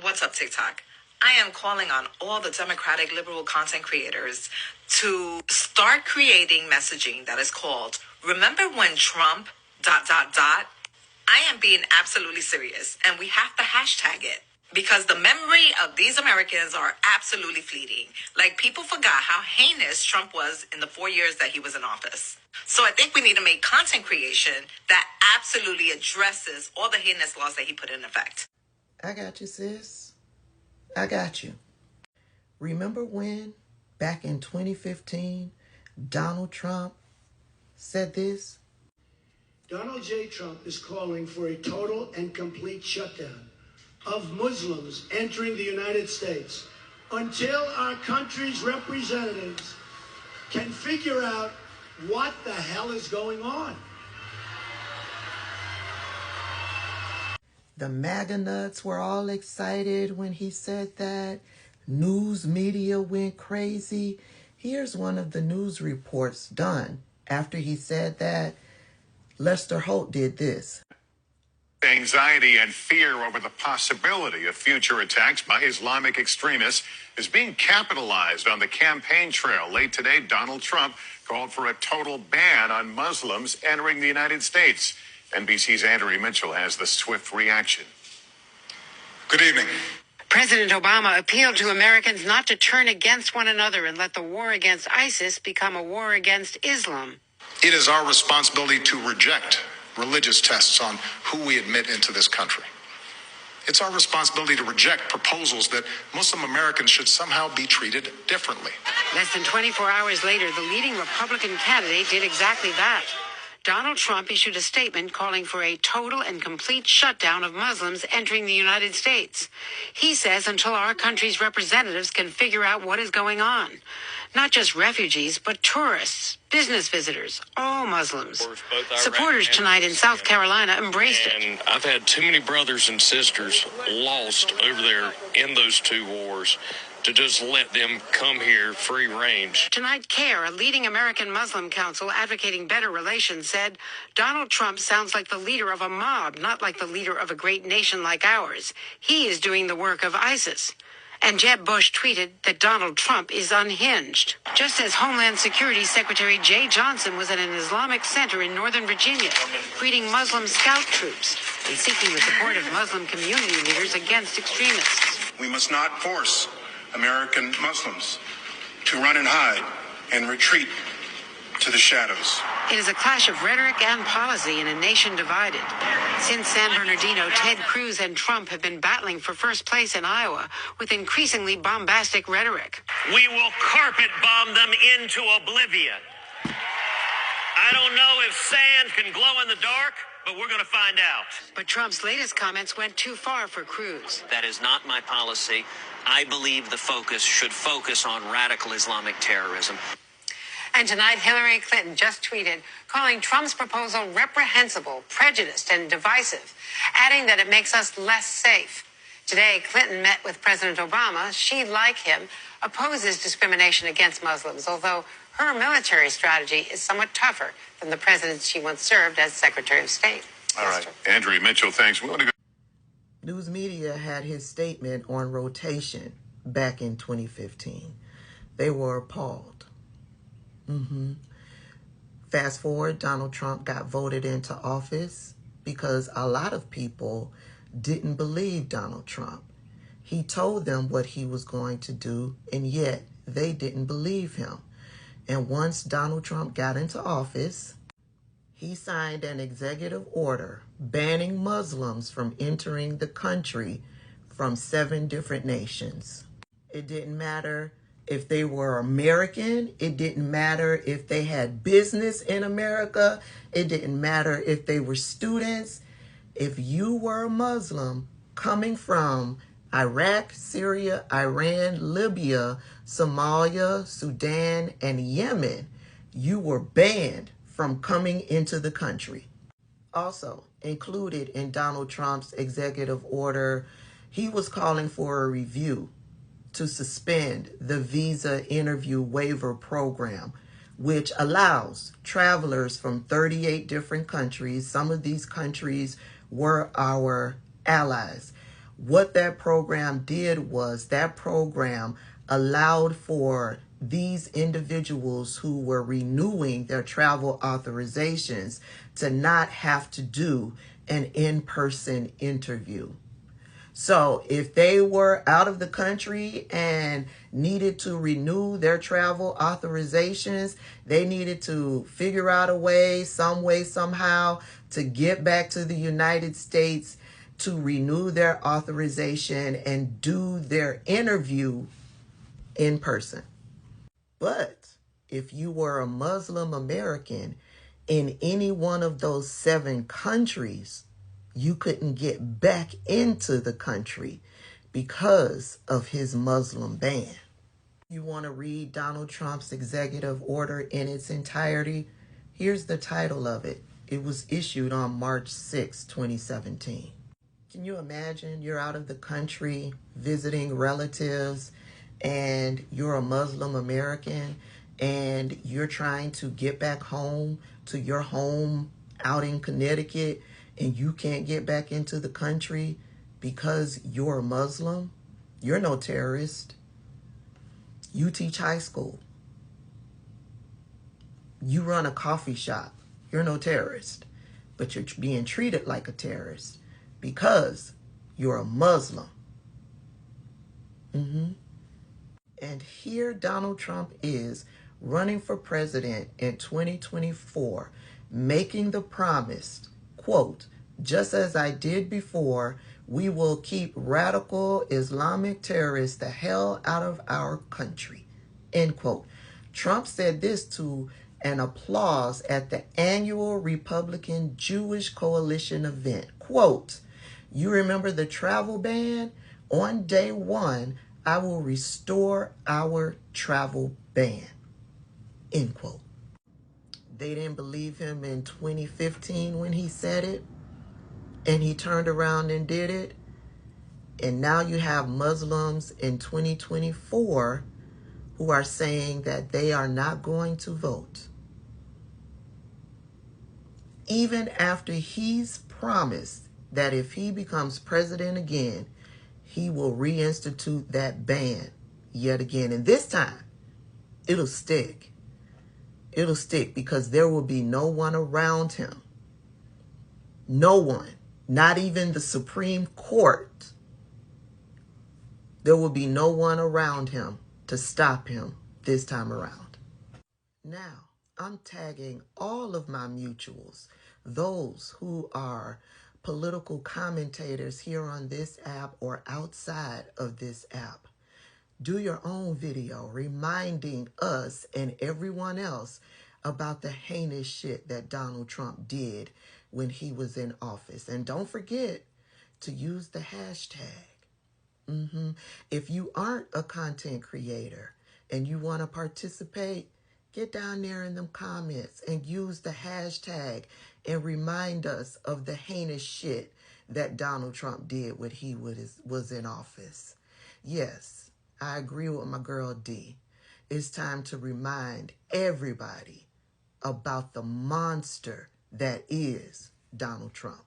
What's up, TikTok? I am calling on all the Democratic liberal content creators to start creating messaging that is called Remember When Trump ... I am being absolutely serious, and we have to hashtag it because the memory of these Americans are absolutely fleeting. Like, people forgot how heinous Trump was in the 4 years that he was in office. So I think we need to make content creation that absolutely addresses all the heinous laws that he put in effect. I got you, sis. I got you. Remember when, back in 2015, Donald Trump said this? Donald J. Trump is calling for a total and complete shutdown of Muslims entering the United States until our country's representatives can figure out what the hell is going on. The MAGA nuts were all excited when he said that. News media went crazy. Here's one of the news reports done after he said that. Lester Holt did this. Anxiety and fear over the possibility of future attacks by Islamic extremists is being capitalized on the campaign trail. Late today, Donald Trump called for a total ban on Muslims entering the United States. NBC's Andrew Mitchell has the swift reaction. Good evening. President Obama appealed to Americans not to turn against one another and let the war against ISIS become a war against Islam. It is our responsibility to reject religious tests on who we admit into this country. It's our responsibility to reject proposals that Muslim Americans should somehow be treated differently. Less than 24 hours later, the leading Republican candidate did exactly that. Donald Trump issued a statement calling for a total and complete shutdown of Muslims entering the United States. He says until our country's representatives can figure out what is going on. Not just refugees, but tourists, business visitors, all Muslims. Supporters tonight in South Carolina embraced it. And I've had too many brothers and sisters lost over there in those two wars to just let them come here free range. Tonight, CARE, a leading American Muslim council advocating better relations, said Donald Trump sounds like the leader of a mob, not like the leader of a great nation like ours. He is doing the work of ISIS. And Jeb Bush tweeted that Donald Trump is unhinged. Just as Homeland Security Secretary Jay Johnson was at an Islamic center in Northern Virginia, greeting Muslim scout troops and seeking the support of Muslim community leaders against extremists. We must not force American Muslims to run and hide and retreat to the shadows. It is a clash of rhetoric and policy in a nation divided. Since San Bernardino, Ted Cruz and Trump have been battling for first place in Iowa with increasingly bombastic rhetoric. We will carpet bomb them into oblivion. I don't know if sand can glow in the dark, but we're going to find out. But Trump's latest comments went too far for Cruz. That is not my policy. I believe the focus should focus on radical Islamic terrorism. And tonight, Hillary Clinton just tweeted, calling Trump's proposal reprehensible, prejudiced, and divisive, adding that it makes us less safe. Today, Clinton met with President Obama. She, like him, opposes discrimination against Muslims, although her military strategy is somewhat tougher than the president's she once served as Secretary of State. All right. Andrew Mitchell, thanks. We want to go. News media had his statement on rotation back in 2015. They were appalled. Fast forward, Donald Trump got voted into office because a lot of people didn't believe Donald Trump. He told them what he was going to do, and yet they didn't believe him. And once Donald Trump got into office, he signed an executive order banning Muslims from entering the country from 7 different nations. It didn't matter if they were American. It didn't matter if they had business in America. It didn't matter if they were students. If you were a Muslim coming from Iraq, Syria, Iran, Libya, Somalia, Sudan, and Yemen, you were banned from coming into the country. Also included in Donald Trump's executive order, he was calling for a review to suspend the visa interview waiver program, which allows travelers from 38 different countries, some of these countries were our allies, What that program did was that program allowed for these individuals who were renewing their travel authorizations to not have to do an in-person interview. So if they were out of the country and needed to renew their travel authorizations, they needed to figure out a way, somehow, to get back to the United States to renew their authorization and do their interview in person. But if you were a Muslim American in any one of those 7 countries, you couldn't get back into the country because of his Muslim ban. You want to read Donald Trump's executive order in its entirety? Here's the title of it. It was issued on March 6, 2017. Can you imagine you're out of the country visiting relatives and you're a Muslim American and you're trying to get back home to your home out in Connecticut and you can't get back into the country because you're a Muslim? You're no terrorist. You teach high school. You run a coffee shop. You're no terrorist. But you're being treated like a terrorist because you're a Muslim. And here Donald Trump is running for president in 2024, making the promise, quote, "Just as I did before, we will keep radical Islamic terrorists the hell out of our country," end quote. Trump said this to an applause at the annual Republican Jewish Coalition event. Quote, "You remember the travel ban? On day 1, I will restore our travel ban," end quote. They didn't believe him in 2015 when he said it, and he turned around and did it. And now you have Muslims in 2024 who are saying that they are not going to vote. Even after he's promised that if he becomes president again, he will reinstitute that ban yet again. And this time, it'll stick. It'll stick because there will be no one around him. No one. Not even the Supreme Court. There will be no one around him to stop him this time around. Now, I'm tagging all of my mutuals, those who are political commentators here on this app or outside of this app. Do your own video reminding us and everyone else about the heinous shit that Donald Trump did when he was in office. And don't forget to use the hashtag. If you aren't a content creator and you want to participate, get down there in them comments and use the hashtag and remind us of the heinous shit that Donald Trump did when he was in office. Yes, I agree with my girl D. It's time to remind everybody about the monster that is Donald Trump.